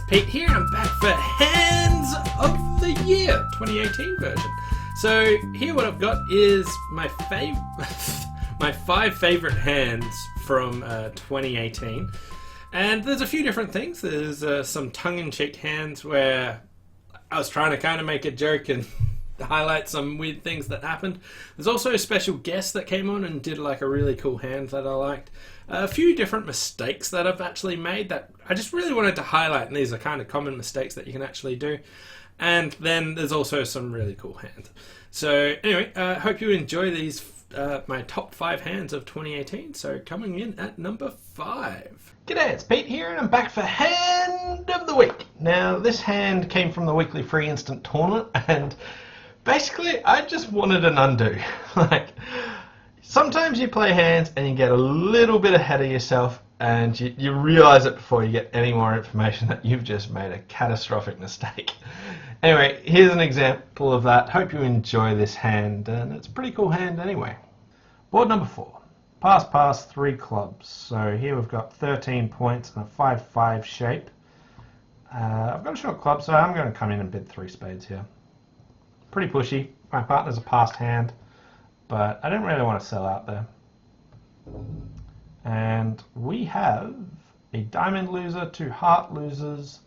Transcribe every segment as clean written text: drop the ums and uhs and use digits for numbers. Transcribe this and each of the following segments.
Pete here, and I'm back for Hands of the Year 2018 version. So here what I've got is my my 5 favourite hands from 2018. And there's a few different things. There's some tongue-in-cheek hands where I was trying to kind of make a joke and highlight some weird things that happened. There's also a special guest that came on and did like a really cool hand that I liked. A few different mistakes that I've actually made that I just really wanted to highlight, and these are kind of common mistakes that you can actually do. And then there's also some really cool hands. So anyway, hope you enjoy these, my top 5 hands of 2018. So coming in at number 5. G'day, it's Pete here, and I'm back for Hand of the Week. Now, this hand came from the weekly free instant tournament, and basically, I just wanted an undo. Sometimes you play hands and you get a little bit ahead of yourself, and you realize it before you get any more information that you've just made a catastrophic mistake. Anyway, here's an example of that. Hope you enjoy this hand, and it's a pretty cool hand anyway. Board number 4. Pass, 3 clubs. So here we've got 13 points and a 5-5 shape. I've got a short club, so I'm going to come in and bid 3 spades here. Pretty pushy. My partner's a passed hand, but I didn't really want to sell out there. And we have a diamond loser, 2 heart losers,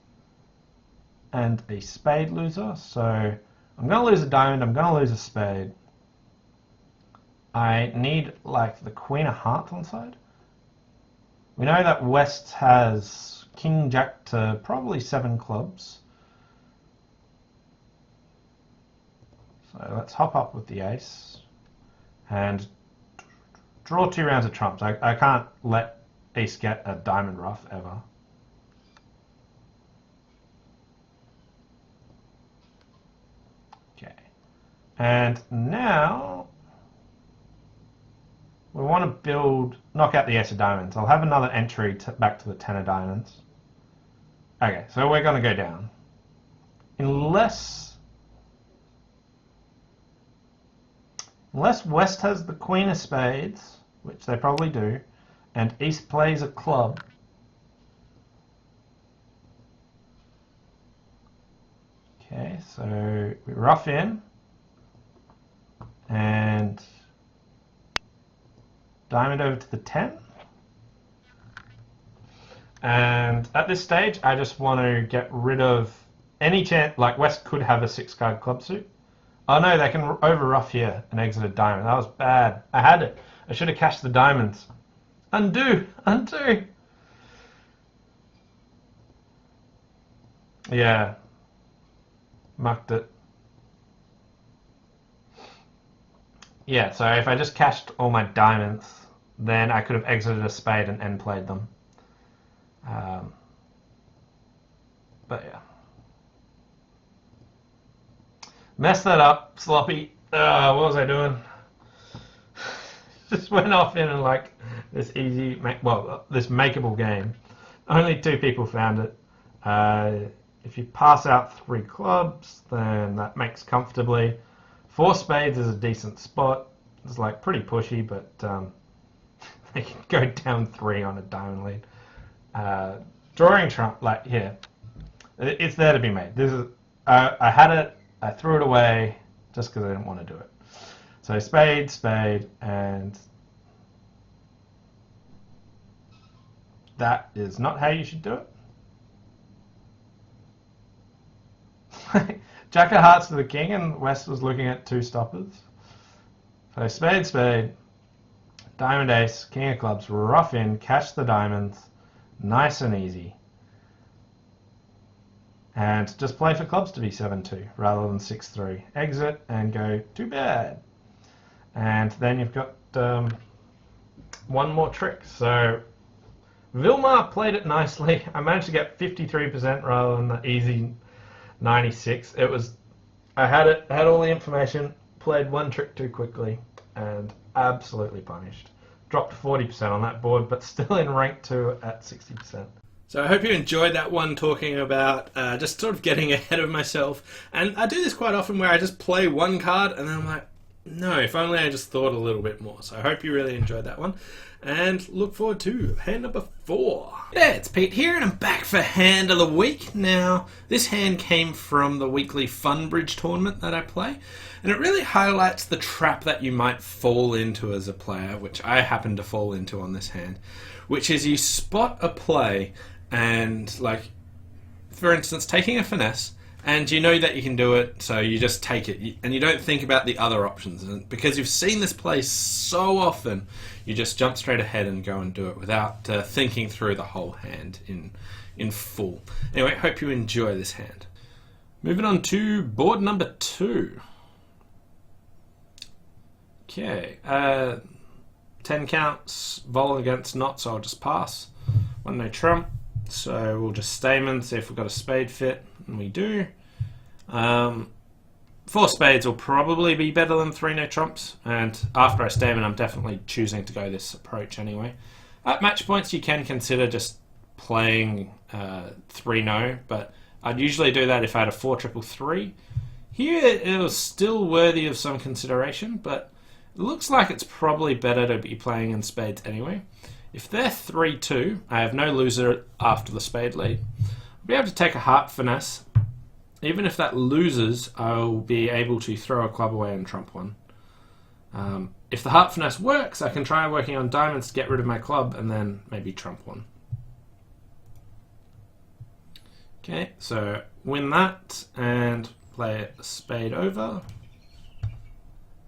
and a spade loser. So I'm going to lose a diamond, I'm going to lose a spade. I need like the queen of hearts on side. We know that West has king jack to probably 7 clubs. So let's hop up with the ace and draw 2 rounds of trumps. I can't let ace get a diamond ruff ever. Okay, and now we want to knock out the ace of diamonds. I'll have another entry back to the 10 of diamonds. Okay, so we're going to go down. Unless West has the queen of spades, which they probably do, and East plays a club. Okay, so we rough in, and diamond over to the 10. And at this stage, I just want to get rid of any chance, like West could have a 6-card club suit. Oh no, they can over rough here and exit a diamond. That was bad. I had it. I should have cashed the diamonds. Undo! Undo! Yeah. Mucked it. Yeah, so if I just cashed all my diamonds, then I could have exited a spade and end played them. But yeah. Messed that up, sloppy. What was I doing? Just went off in like this easy, this makeable game. Only 2 people found it. If you pass out 3 clubs, then that makes comfortably. 4 spades is a decent spot. It's like pretty pushy, but they can go down 3 on a diamond lead. Drawing trump, like here, it's there to be made. This is I had it. I threw it away just because I didn't want to do it. So spade, spade, and that is not how you should do it. Jack of hearts to the king, and West was looking at 2 stoppers. So spade, spade, diamond ace, king of clubs, rough in, cash the diamonds, nice and easy. And just play for clubs to be 7-2 rather than 6-3. Exit and go too bad. And then you've got one more trick. So Vilmar played it nicely. I managed to get 53% rather than the easy 96. I had all the information, played one trick too quickly, and absolutely punished. Dropped 40% on that board, but still in rank 2 at 60%. So I hope you enjoyed that one, talking about just sort of getting ahead of myself. And I do this quite often where I just play one card and then I'm like, No, if only I just thought a little bit more. So I hope you really enjoyed that one. And look forward to hand number 4. Yeah, it's Pete here, and I'm back for hand of the week. Now, this hand came from the weekly Fun Bridge tournament that I play, and it really highlights the trap that you might fall into as a player, which I happen to fall into on this hand, which is you spot a play and, like, for instance, taking a finesse, and you know that you can do it, so you just take it, and you don't think about the other options. And because you've seen this play so often, you just jump straight ahead and go and do it without thinking through the whole hand in full. Anyway, hope you enjoy this hand. Moving on to board number 2. Okay, 10 counts, vol against not, so I'll just pass. 1 no trump, so we'll just stamen, see if we've got a spade fit. And we do. 4 spades will probably be better than 3 no trumps, and after I stamen I'm definitely choosing to go this approach anyway. At match points you can consider just playing 3 no, but I'd usually do that if I had a 4 triple 3. Here it was still worthy of some consideration, but it looks like it's probably better to be playing in spades anyway. If they're 3-2, I have no loser after the spade lead. I'll be able to take a heart finesse. Even if that loses, I'll be able to throw a club away and trump 1. If the heart finesse works, I can try working on diamonds to get rid of my club and then maybe trump 1. Okay, so win that and play a spade over.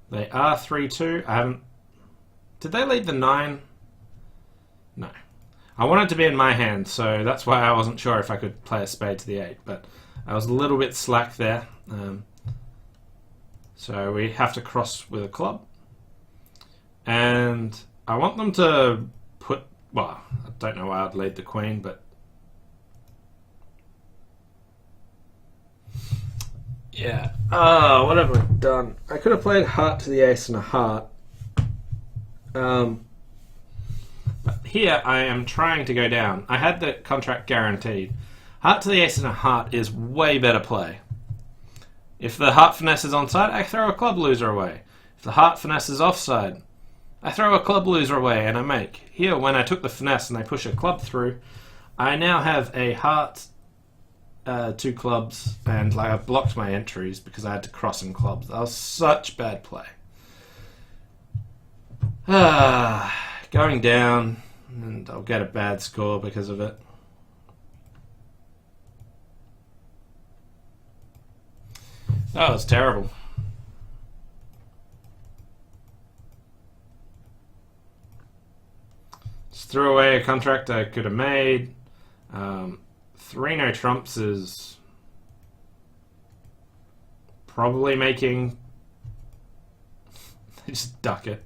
They are 3-2. I haven't... Did they lead the 9? No. I wanted to be in my hand, so that's why I wasn't sure if I could play a spade to the 8, but I was a little bit slack there. So we have to cross with a club. And I want them to put... Well, I don't know why I'd lead the queen, but... Yeah. Oh, what have I done? I could have played heart to the ace and a heart. But here I am trying to go down. I had the contract guaranteed. Heart to the ace and a heart is way better play. If the heart finesse is onside, I throw a club loser away. If the heart finesse is offside, I throw a club loser away and I make. Here, when I took the finesse and they push a club through, I now have a heart, 2 clubs, and like I've blocked my entries because I had to cross in clubs. That was such bad play. Going down, and I'll get a bad score because of it. That was terrible. Just threw away a contract I could have made. 3 no trumps is probably making... They just duck it.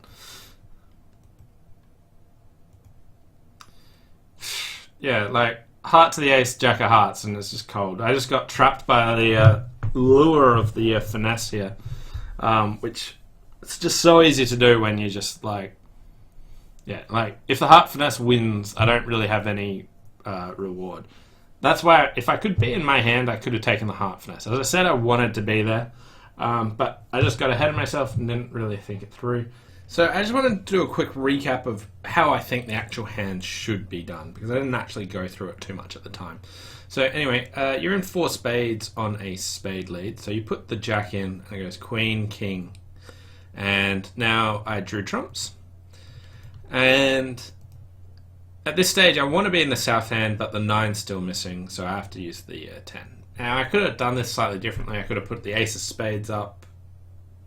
Yeah, like heart to the ace, jack of hearts, and it's just cold. I just got trapped by the lure of the finesse here, which it's just so easy to do when you just like, yeah, like if the heart finesse wins, I don't really have any reward. That's why if I could be in my hand, I could have taken the heart finesse. As I said, I wanted to be there, but I just got ahead of myself and didn't really think it through. So I just wanted to do a quick recap of how I think the actual hand should be done, because I didn't actually go through it too much at the time. So anyway, you're in 4 spades on a spade lead. So you put the jack in, and it goes queen, king. And now I drew trumps. And at this stage, I want to be in the south hand, but the 9's still missing, so I have to use the 10. Now, I could have done this slightly differently. I could have put the ace of spades up,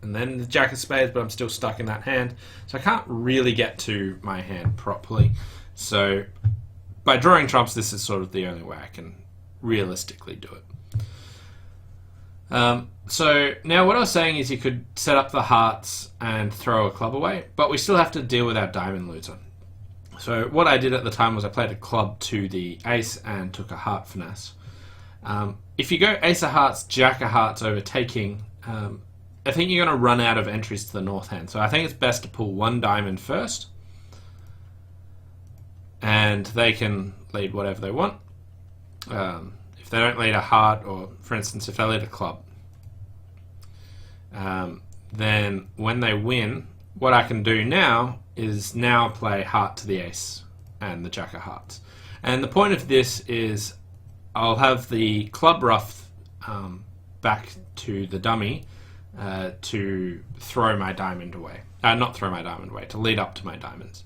and then the jack of spades, but I'm still stuck in that hand. So I can't really get to my hand properly. So by drawing trumps, this is sort of the only way I can realistically do it. So now what I was saying is you could set up the hearts and throw a club away, but we still have to deal with our diamond loser. So what I did at the time was I played a club to the ace and took a heart finesse. If you go ace of hearts, jack of hearts overtaking, I think you're going to run out of entries to the north hand. So I think it's best to pull 1 diamond first, and they can lead whatever they want. If they don't lead a heart, or for instance, if they lead a club, then when they win, what I can do now is now play heart to the ace and the jack of hearts. And the point of this is I'll have the club ruff back to the dummy to throw my diamond away. Not throw my diamond away, to lead up to my diamonds.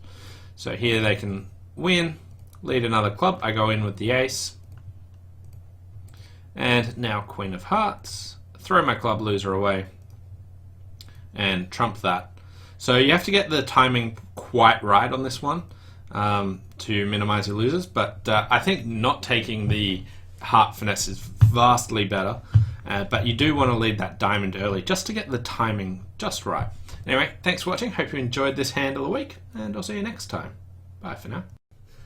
So here they can win, lead another club. I go in with the ace. And now Queen of Hearts. Throw my club loser away. And trump that. So you have to get the timing quite right on this one to minimize your losers. But I think not taking the heart finesse is vastly better. But you do want to lead that diamond early just to get the timing just right. Anyway, thanks for watching. Hope you enjoyed this hand of the week. And I'll see you next time. Bye for now.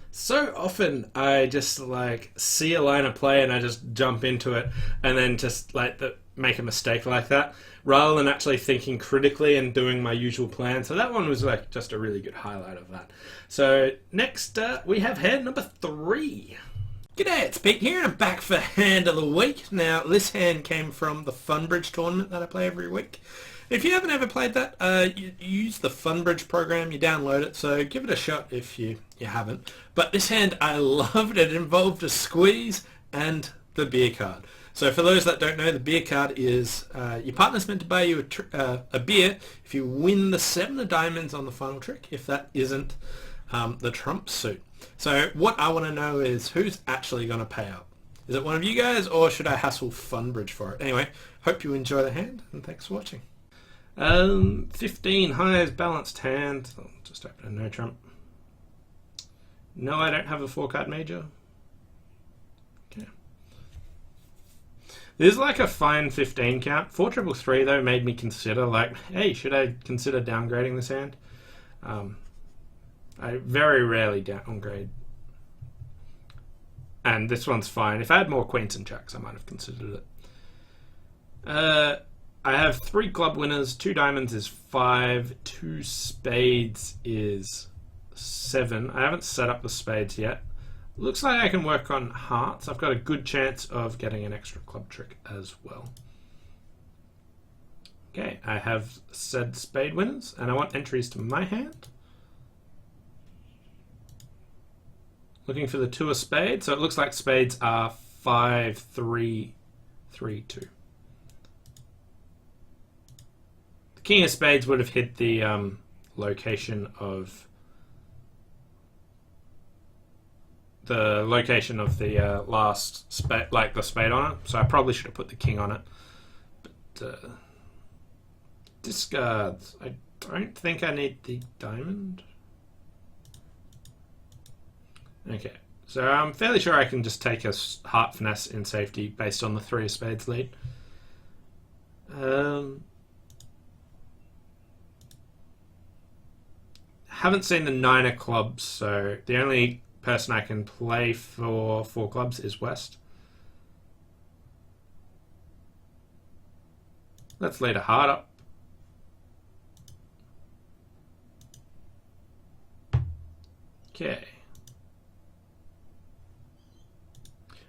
So often I just like see a line of play and I just jump into it and then just like make a mistake like that rather than actually thinking critically and doing my usual plan. So that one was like just a really good highlight of that. So next we have hand number 3. G'day, it's Pete here and I'm back for hand of the week. Now this hand came from the Funbridge tournament that I play every week. If you haven't ever played that, you use the Funbridge program, you download it, so give it a shot if you haven't. But this hand, I loved it. It involved a squeeze and the beer card. So for those that don't know, the beer card is your partner's meant to buy you a beer if you win the 7 of diamonds on the final trick, if that isn't the trump suit. So what I want to know is who's actually going to pay up. Is it one of you guys or should I hassle Funbridge for it? Anyway, hope you enjoy the hand and thanks for watching. 15 highest balanced hand. I'll just open a no trump. No, I don't have a 4-card major. Okay. There's like a fine 15 count. 4-3-3 though made me consider like, hey, should I consider downgrading this hand? I very rarely downgrade. And this one's fine. If I had more queens and jacks, I might have considered it. I have 3 club winners, 2 diamonds is 5, 2 spades is 7. I haven't set up the spades yet. Looks like I can work on hearts. I've got a good chance of getting an extra club trick as well. Okay, I have said spade winners and I want entries to my hand. Looking for the 2 of spades. So it looks like spades are 5, 3, 3, 2. King of spades would have hit the location of the last spade, like the spade on it. So I probably should have put the king on it. But discards. I don't think I need the diamond. Okay, so I'm fairly sure I can just take a heart finesse in safety based on the 3 of spades lead. Haven't seen the 9 of clubs, so the only person I can play for 4 clubs is West. Let's lead a heart up. Okay.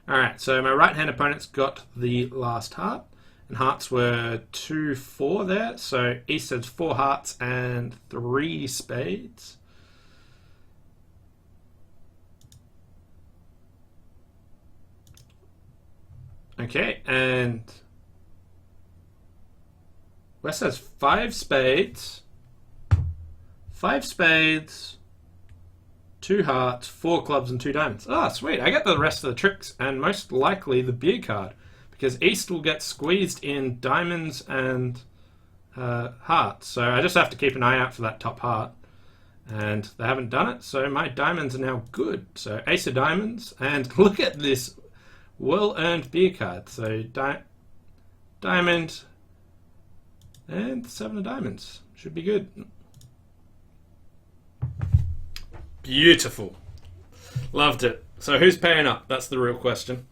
Alright, so my right-hand opponent's got the last heart. And hearts were 2, 4 there. So East has 4 hearts and 3 spades. Okay, and West has 5 spades. 5 spades, 2 hearts, 4 clubs, and 2 diamonds. Oh, sweet. I get the rest of the tricks and most likely the beer card. Because East will get squeezed in diamonds and hearts. So I just have to keep an eye out for that top heart. And they haven't done it, so my diamonds are now good. So Ace of Diamonds, and look at this well-earned beer card. So diamond and 7 of diamonds. Should be good. Beautiful. Loved it. So who's paying up? That's the real question.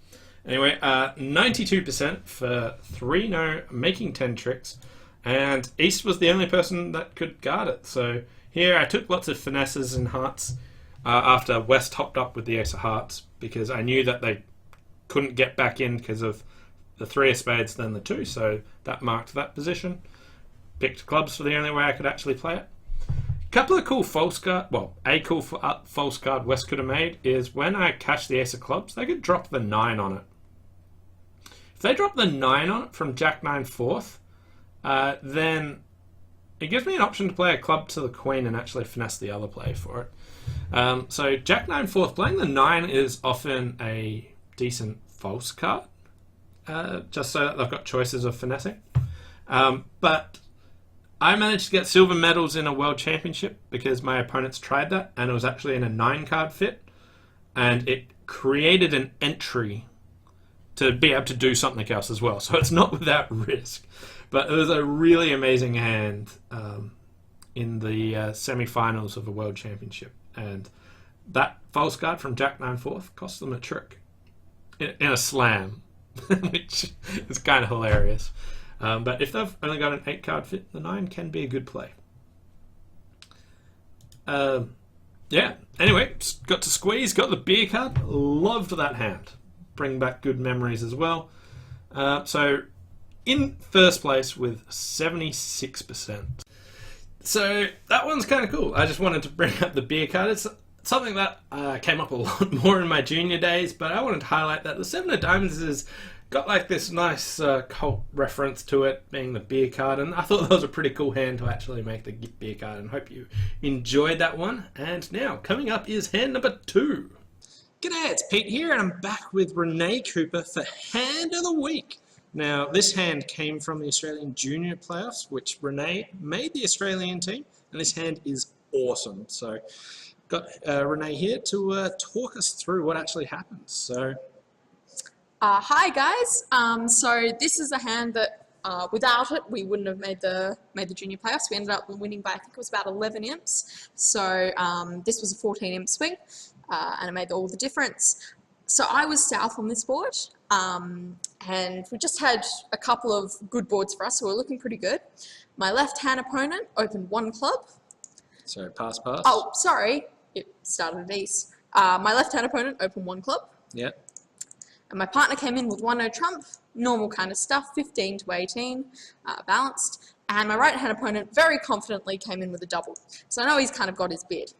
Anyway, 92% for 3 no, making 10 tricks, and East was the only person that could guard it. So here I took lots of finesses and hearts after West hopped up with the Ace of Hearts because I knew that they couldn't get back in because of the 3 of spades, then the 2, so that marked that position. picked clubs for the only way I could actually play it. A couple of cool false card, a cool false card West could have made is when I cashed the ace of clubs, they could drop the 9 on it. If they drop the 9 on it from Jack 9 fourth, then it gives me an option to play a club to the queen and actually finesse the other play for it. So Jack 9 fourth, playing the 9 is often a decent false card, just so that they've got choices of finessing. But I managed to get silver medals in a world championship because my opponents tried that, and it was actually in a 9 card fit, and it created an entry to be able to do something else as well. So it's not without risk. But it was a really amazing hand in the semi-finals of a world championship. And that false card from Jack 9 fourth cost them a trick in a slam, which is kind of hilarious. But if they've only got an 8 card fit, the 9 can be a good play. Yeah, anyway, got to squeeze, got the beer card, loved that hand. Bring back good memories as well. So in first place with 76%. So that one's kind of cool. I just wanted to bring up the beer card. It's something that came up a lot more in my junior days, but I wanted to highlight that the 7 of diamonds has got like this nice cult reference to it being the beer card, and I thought that was a pretty cool hand to actually make the beer card, and hope you enjoyed that one. And now coming up is hand number 2. G'day, it's Pete here, and I'm back with Renee Cooper for Hand of the Week. Now, this hand came from the Australian Junior Playoffs, which Renee made the Australian team, and this hand is awesome. So, got Renee here to talk us through what actually happens. So, hi guys. So this is a hand that without it we wouldn't have made the junior playoffs. We ended up winning by I think it was about 11 imps. So this was a 14 imp swing, and it made all the difference. So I was south on this board, and we just had a couple of good boards for us, so we're looking pretty good. My left-hand opponent opened 1 club. So pass. Oh, sorry, it started at ace. My left-hand opponent opened 1 club. Yeah. And my partner came in with 1 no trump, normal kind of stuff, 15 to 18, balanced. And my right-hand opponent very confidently came in with a double. So I know he's kind of got his bid.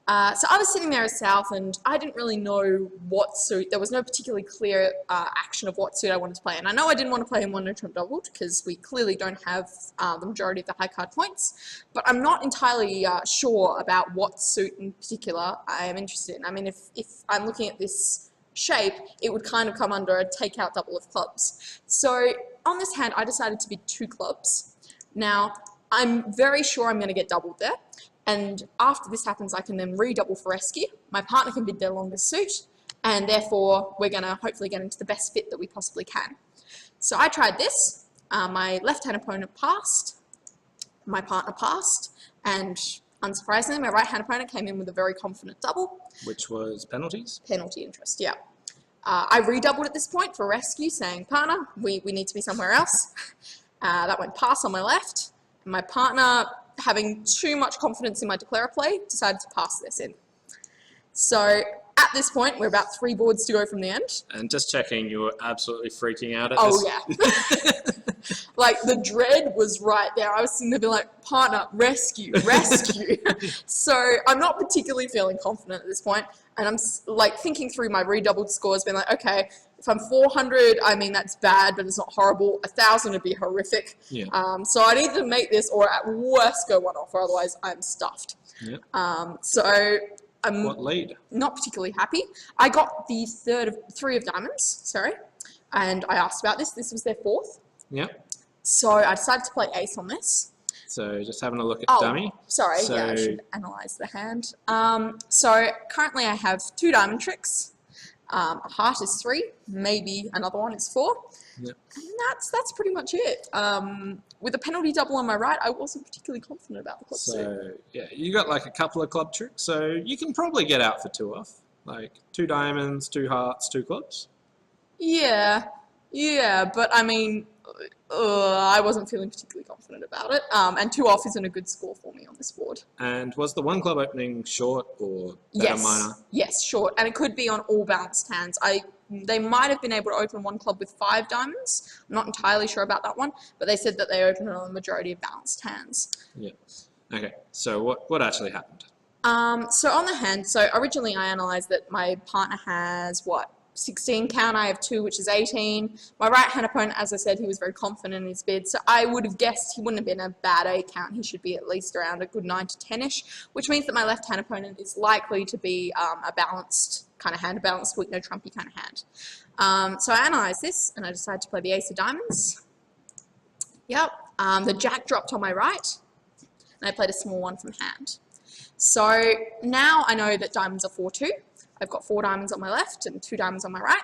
So I was sitting there as south, and I didn't really know what suit. There was no particularly clear action of what suit I wanted to play. And I know I didn't want to play him 1 no trump doubled because we clearly don't have the majority of the high card points. But I'm not entirely sure about what suit in particular I am interested in. I mean, if I'm looking at this shape, it would kind of come under a takeout double of clubs. So on this hand, I decided to be 2 clubs. Now, I'm very sure I'm going to get doubled there. And after this happens, I can then redouble for rescue. My partner can bid their longest suit, and therefore we're going to hopefully get into the best fit that we possibly can. So I tried this. My left-hand opponent passed. My partner passed. And unsurprisingly, my right-hand opponent came in with a very confident double. Which was penalties? Penalty interest, yeah. I redoubled at this point for rescue, saying, partner, we need to be somewhere else. That went pass on my left. And my partner, having too much confidence in my declare play, decided to pass this in. So at this point, we're about 3 boards to go from the end. And just checking, you were absolutely freaking out at Oh, this. yeah. Like, the dread was right there. I was sitting there being like, partner, rescue. So I'm not particularly feeling confident at this point. And I'm like thinking through my redoubled scores, being like, okay, if I'm 400, I mean, that's bad, but it's not horrible. 1,000 would be horrific. Yeah. So I need to make this, or at worst go 1 off, or otherwise I'm stuffed. Yeah. So I'm What lead? not particularly happy. I got the 3 of diamonds, sorry. And I asked about this. This was their 4th. Yeah. So I decided to play ace on this. So just having a look at Oh, dummy. sorry, So- yeah, I should analyse the hand. So currently I have 2 diamond tricks. A heart is 3, maybe another one is 4. Yep. And that's pretty much it. With a penalty double on my right, I wasn't particularly confident about the club suit. So yeah, you got like a couple of club tricks, so you can probably get out for 2 off. Like 2 diamonds, 2 hearts, 2 clubs. Yeah, but I mean, I wasn't feeling particularly confident about it. And 2 off isn't a good score for me on this board. And was the 1 club opening short or better minor? Yes, short. And it could be on all balanced hands. I they might have been able to open one club with 5 diamonds. I'm not entirely sure about that one, but they said that they opened it on the majority of balanced hands. Yeah. Okay. So what actually happened? So on the hand, so originally I analysed that my partner has, 16 count, I have 2, which is 18. My right-hand opponent, as I said, he was very confident in his bid, so I would have guessed he wouldn't have been a bad 8 count. He should be at least around a good 9 to 10-ish, which means that my left-hand opponent is likely to be a balanced kind of hand, a balanced weak, no trumpy kind of hand. So I analysed this, and I decided to play the ace of diamonds. Yep, the jack dropped on my right, and I played a small one from hand. So now I know that diamonds are 4-2. I've got 4 diamonds on my left and 2 diamonds on my right.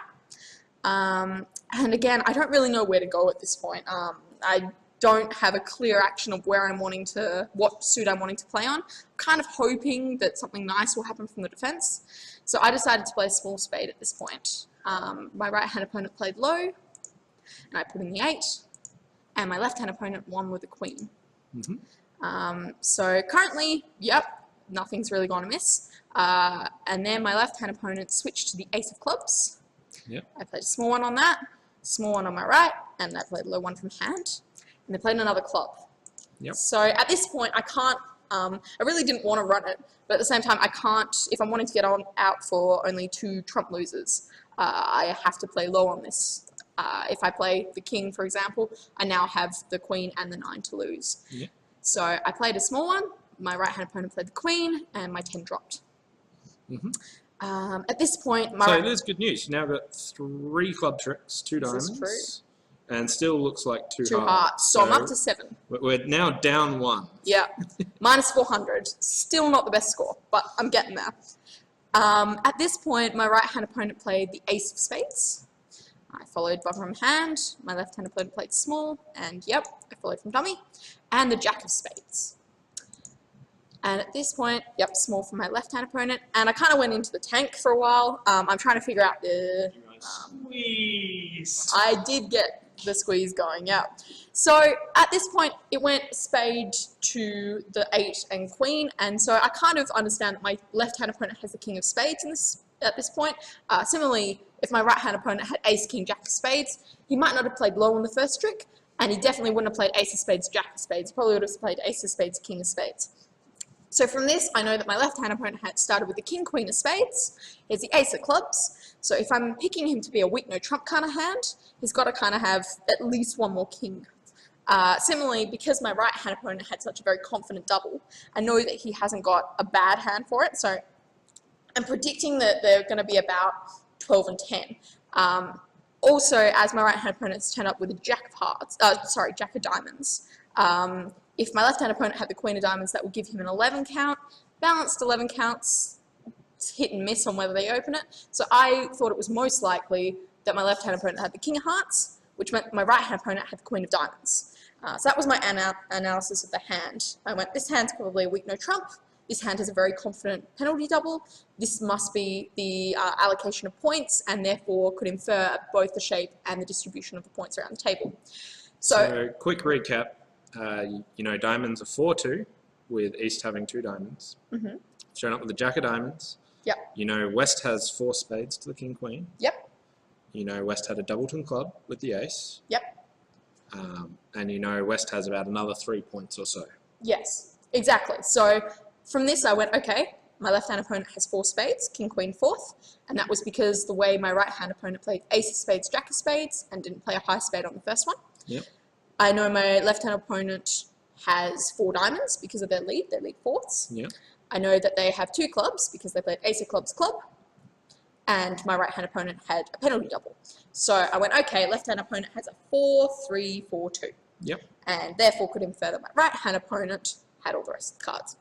And again, I don't really know where to go at this point. I don't have a clear action of where I'm wanting to, what suit I'm wanting to play on. I'm kind of hoping that something nice will happen from the defense. So I decided to play a small spade at this point. My right-hand opponent played low, and I put in the 8, and my left-hand opponent won with the queen. So currently, yep, nothing's really gone amiss. And then my left-hand opponent switched to the ace of clubs. Yep. I played a small one on that, small one on my right, and I played a low one from hand. And they played another club. Yep. So at this point, I can't, I really didn't want to run it, but at the same time, I can't, if I'm wanting to get out for only 2 trump losers, I have to play low on this. If I play the king, for example, I now have the queen and the 9 to lose. Yep. So I played a small one, my right-hand opponent played the queen, and my 10 dropped. At this point, So there's good news. You now got 3 club tricks, 2 This is diamonds, and still looks like 2 2 hearts. hearts. So I'm up to 7. We're now down 1. Yeah, minus 400. Still not the best score, but I'm getting there. At this point, my right-hand opponent played the ace of spades. I followed from hand. My left-hand opponent played small, and yep, I followed from dummy, and the jack of spades. And at this point, yep, small from my left-hand opponent. And I kind of went into the tank for a while. I'm trying to figure out the... Squeeze. I did get the squeeze going, yeah. So at this point, it went spade to the 8 and queen. And so I kind of understand that my left-hand opponent has the king of spades in this, at this point. Similarly, if my right-hand opponent had ace, king, jack of spades, he might not have played low on the first trick. And he definitely wouldn't have played ace of spades, jack of spades. He probably would have played ace of spades, king of spades. So from this, I know that my left-hand opponent had started with the king, queen of spades. Here's the ace of clubs. So if I'm picking him to be a weak, no trump kind of hand, he's got to kind of have at least 1 more king. Similarly, because my right-hand opponent had such a very confident double, I know that he hasn't got a bad hand for it. So I'm predicting that they're going to be about 12 and 10. Also, as my right-hand opponent's turned up with a jack of hearts, jack of diamonds, if my left-hand opponent had the queen of diamonds, that would give him an 11 count. Balanced 11 counts, it's hit and miss on whether they open it. So I thought it was most likely that my left-hand opponent had the king of hearts, which meant my right-hand opponent had the queen of diamonds. So that was my analysis of the hand. I went, this hand's probably a weak no trump. This hand has a very confident penalty double. This must be the allocation of points, and therefore could infer both the shape and the distribution of the points around the table. So quick recap. You know, diamonds are 4-2, with East having 2 diamonds. Showing up with the jack of diamonds. Yep. You know, West has 4 spades to the king, queen. Yep. You know, West had a doubleton club with the ace. Yep. And you know, West has about another 3 points or so. Yes, exactly. So from this, I went, okay, my left-hand opponent has 4 spades, king, queen, 4th, and that was because the way my right-hand opponent played ace of spades, jack of spades, and didn't play a high spade on the first one. Yep. I know my left-hand opponent has 4 diamonds because of their lead 4ths. Yep. I know that they have 2 clubs because they played ace of clubs club, and my right-hand opponent had a penalty double. So I went, okay, left-hand opponent has a 4-3-4-2. Yep. And therefore could infer that my right-hand opponent had all the rest of the cards.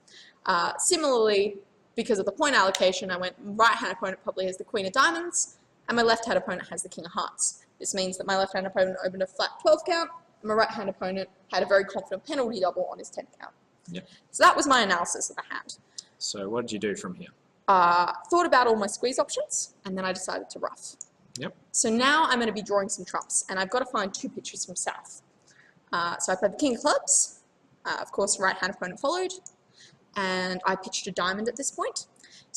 Similarly, because of the point allocation, I went, right-hand opponent probably has the queen of diamonds, and my left-hand opponent has the king of hearts. This means that my left-hand opponent opened a flat 12 count, and my right-hand opponent had a very confident penalty double on his 10 count. Yep. So that was my analysis of the hand. So what did you do from here? Thought about all my squeeze options, and then I decided to rough. Yep. So now I'm going to be drawing some trumps, and I've got to find 2 pitches from south. So I played the king of clubs. Of course, right-hand opponent followed, and I pitched a diamond at this point.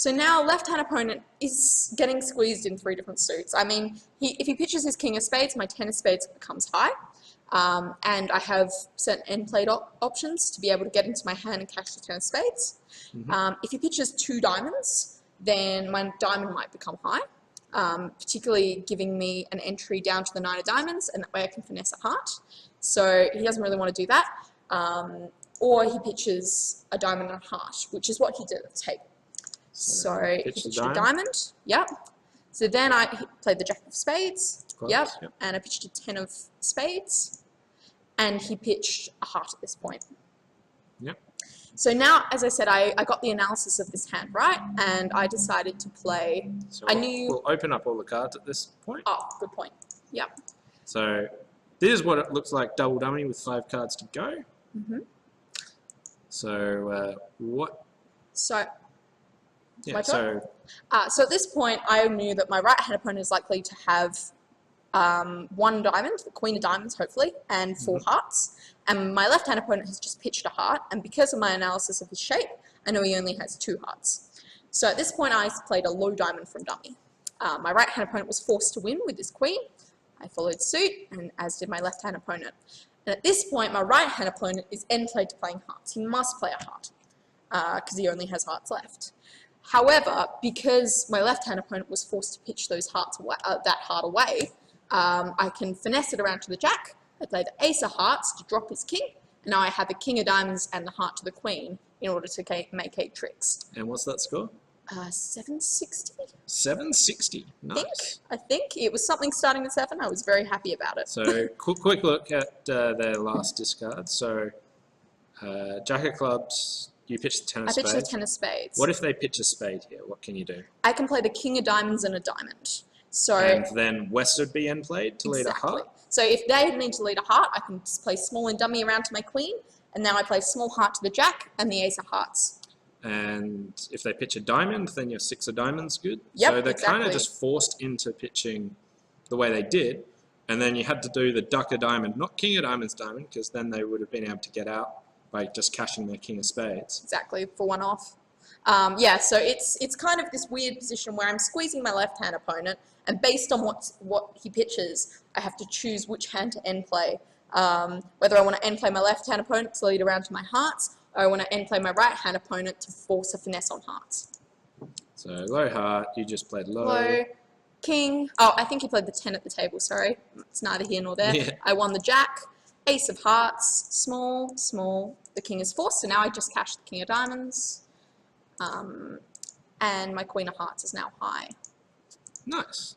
So now left-hand opponent is getting squeezed in 3 different suits. I mean, if he pitches his king of spades, my 10 of spades becomes high. And I have certain end plate options to be able to get into my hand and cash the 10 of spades. If he pitches 2 diamonds, then my diamond might become high, particularly giving me an entry down to the 9 of diamonds, and that way I can finesse a heart. So he doesn't really want to do that. Or he pitches a diamond and a heart, which is what he did at the table. So he pitched a diamond. Yep. So then I played the jack of spades. Yep. And I pitched a 10 of spades. And he pitched a heart at this point. Yep. So now, as I said, I got the analysis of this hand right, and I decided to play. So we'll open up all the cards at this point. Oh, good point. Yep. So this is what it looks like double dummy with 5 cards to go. So what? So. Yeah. So at this point, I knew that my right-hand opponent is likely to have 1 diamond, the queen of diamonds, hopefully, and 4 hearts. And my left-hand opponent has just pitched a heart, and because of my analysis of his shape, I know he only has 2 hearts. So at this point, I played a low diamond from dummy. My right-hand opponent was forced to win with his queen. I followed suit, and as did my left-hand opponent. And at this point, my right-hand opponent is end played to playing hearts. He must play a heart, because he only has hearts left. However, because my left-hand opponent was forced to pitch those hearts away, that heart away, I can finesse it around to the jack. I play the ace of hearts to drop his king, and now I have the king of diamonds and the heart to the queen in order to make 8 tricks. And what's that score? 760. 760. Nice. I think it was something starting with 7. I was very happy about it. So quick look at their last discard. So jack of clubs. You pitch the 10 of I spades. pitched the 10 of spades. What if they pitch a spade here? What can you do? I can play the king of diamonds and a diamond. So and then West would be end played to lead a heart. So if they need to lead a heart, I can just play small and dummy around to my queen, and now I play small heart to the jack and the ace of hearts. And if they pitch a diamond, then your 6 of diamonds good. Yep, so they're kind of just forced into pitching the way they did, and then you had to do the duck of diamond, not king of diamonds diamond, because then they would have been able to get out by just cashing their king of spades. Exactly, for 1 off. Yeah, so it's kind of this weird position where I'm squeezing my left-hand opponent, and based on what he pitches, I have to choose which hand to end play. Whether I want to end play my left-hand opponent to lead around to my hearts, or I want to end play my right-hand opponent to force a finesse on hearts. So low heart, you just played low. Low, king. Oh, I think he played the 10 at the table, sorry. It's neither here nor there. Yeah. I won the jack, ace of hearts, small, small. The king is forced, so now I just cash the king of diamonds. And my queen of hearts is now high. Nice.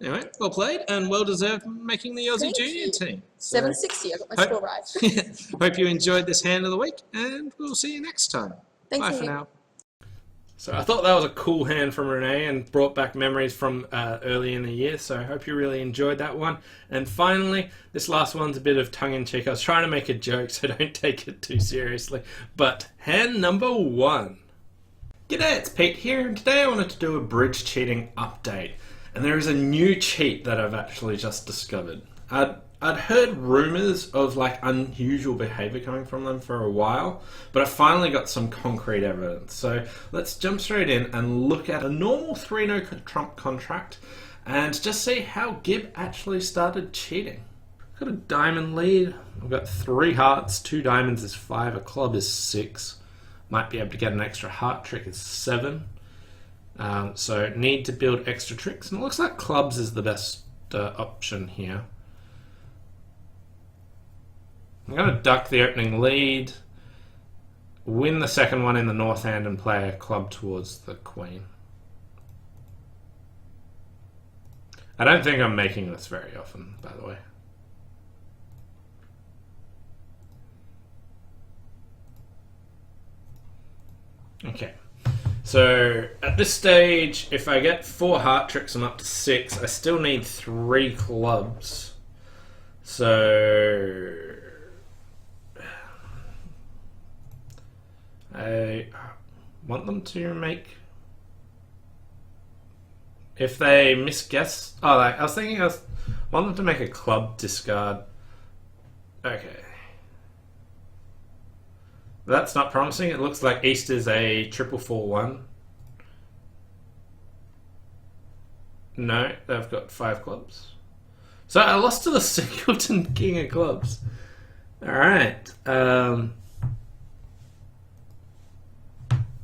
Anyway, well played and well deserved making the Aussie Junior team. So, 760, I got my score right. hope you enjoyed this hand of the week, and we'll see you next time. Thank Bye you. for now. So I thought that was a cool hand from Renee and brought back memories from early in the year, so I hope you really enjoyed that one. And finally, this last one's a bit of tongue-in-cheek. I was trying to make a joke, so don't take it too seriously. But hand number 1. G'day, it's Pete here, and today I wanted to do a bridge cheating update. And there is a new cheat that I've actually just discovered. I'd heard rumours of like unusual behaviour coming from them for a while, but I finally got some concrete evidence. So let's jump straight in and look at a normal 3-no trump contract and just see how Gib actually started cheating. I've got a diamond lead, I've got 3 hearts, 2 diamonds is 5, a club is 6. Might be able to get an extra heart trick is 7. So need to build extra tricks, and it looks like clubs is the best option here. I'm going to duck the opening lead, win the second one in the north hand, and play a club towards the queen. I don't think I'm making this very often, by the way. Okay, so at this stage, if I get 4 heart tricks, I'm up to 6. I still need 3 clubs. So I want them to make... If they misguess... Oh, like, I was thinking I want them to make a club discard. Okay. That's not promising. It looks like East is a 4-4-1. No, they've got 5 clubs. So I lost to the Singleton King of Clubs. Alright.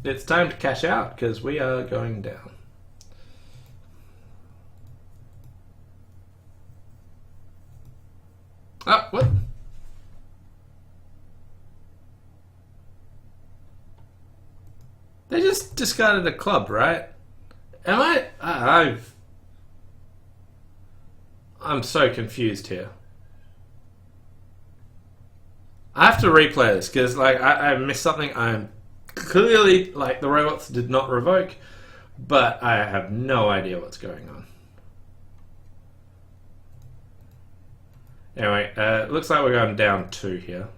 It's time to cash out because we are going down. Oh, what? They just discarded a club, right? Am I? I'm so confused here. I have to replay this because, like, I missed something. I'm clearly, like, the robots did not revoke, but I have no idea what's going on. Anyway, looks like we're going down 2 here.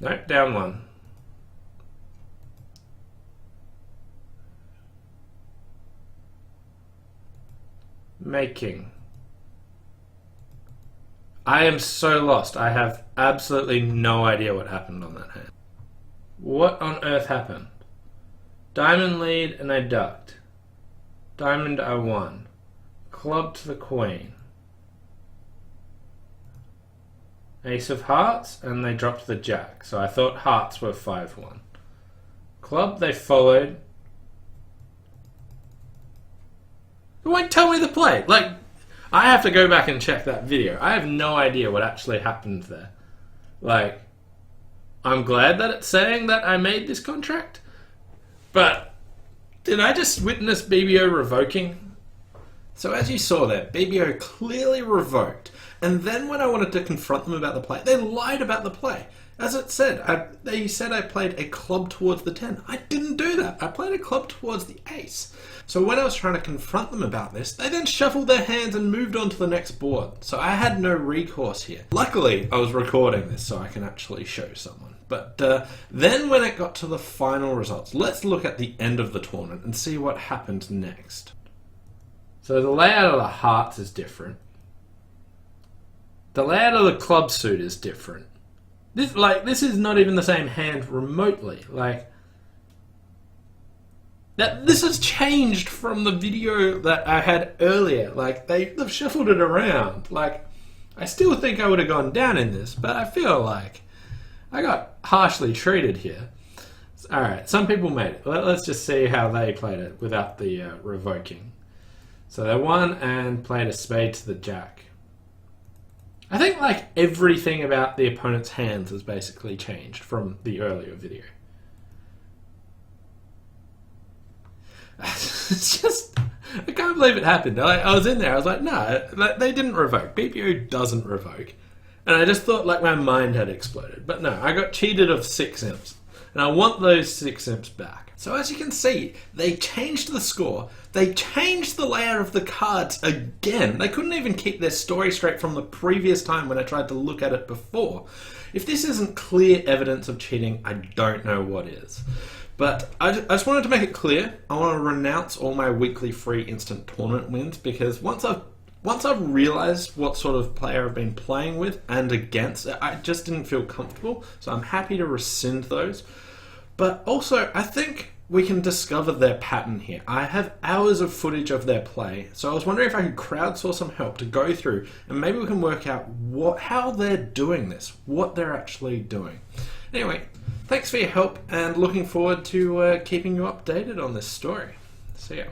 Nope, down 1. Making. I am so lost. I have absolutely no idea what happened on that hand. What on earth happened? Diamond lead and I ducked. Diamond I won. Club to the queen. Ace of hearts and they dropped the jack. So I thought hearts were 5-1. Club they followed. It won't tell me the play. Like, I have to go back and check that video. I have no idea what actually happened there. Like, I'm glad that it's saying that I made this contract, but did I just witness BBO revoking? So as you saw there, BBO clearly revoked, and then when I wanted to confront them about the play, they lied about the play. As it said, they said I played a club towards the 10. I didn't do that. I played a club towards the ace. So when I was trying to confront them about this, they then shuffled their hands and moved on to the next board. So I had no recourse here. Luckily, I was recording this so I can actually show someone. But then when it got to the final results, let's look at the end of the tournament and see what happened next. So the layout of the hearts is different. The layout of the club suit is different. This is not even the same hand remotely. This has changed from the video that I had earlier. They've shuffled it around. I still think I would have gone down in this, but I feel like I got harshly treated here. Alright, some people made it. Let's just see how they played it without the revoking. So they won and played a spade to the jack. I think everything about the opponent's hands has basically changed from the earlier video. It's just, I can't believe it happened. I was in there, I was like, no, they didn't revoke. BPO doesn't revoke. And I just thought my mind had exploded. But no, I got cheated of 6 imps. And I want those 6 imps back. So as you can see, they changed the score. They changed the layout of the cards again. They couldn't even keep their story straight from the previous time when I tried to look at it before. If this isn't clear evidence of cheating, I don't know what is. But I just wanted to make it clear, I want to renounce all my weekly free instant tournament wins, because once I've realised what sort of player I've been playing with and against, I just didn't feel comfortable, so I'm happy to rescind those. But also, I think we can discover their pattern here. I have hours of footage of their play, so I was wondering if I could crowdsource some help to go through, and maybe we can work out how they're doing this, what they're actually doing. Anyway, thanks for your help, and looking forward to keeping you updated on this story. See ya.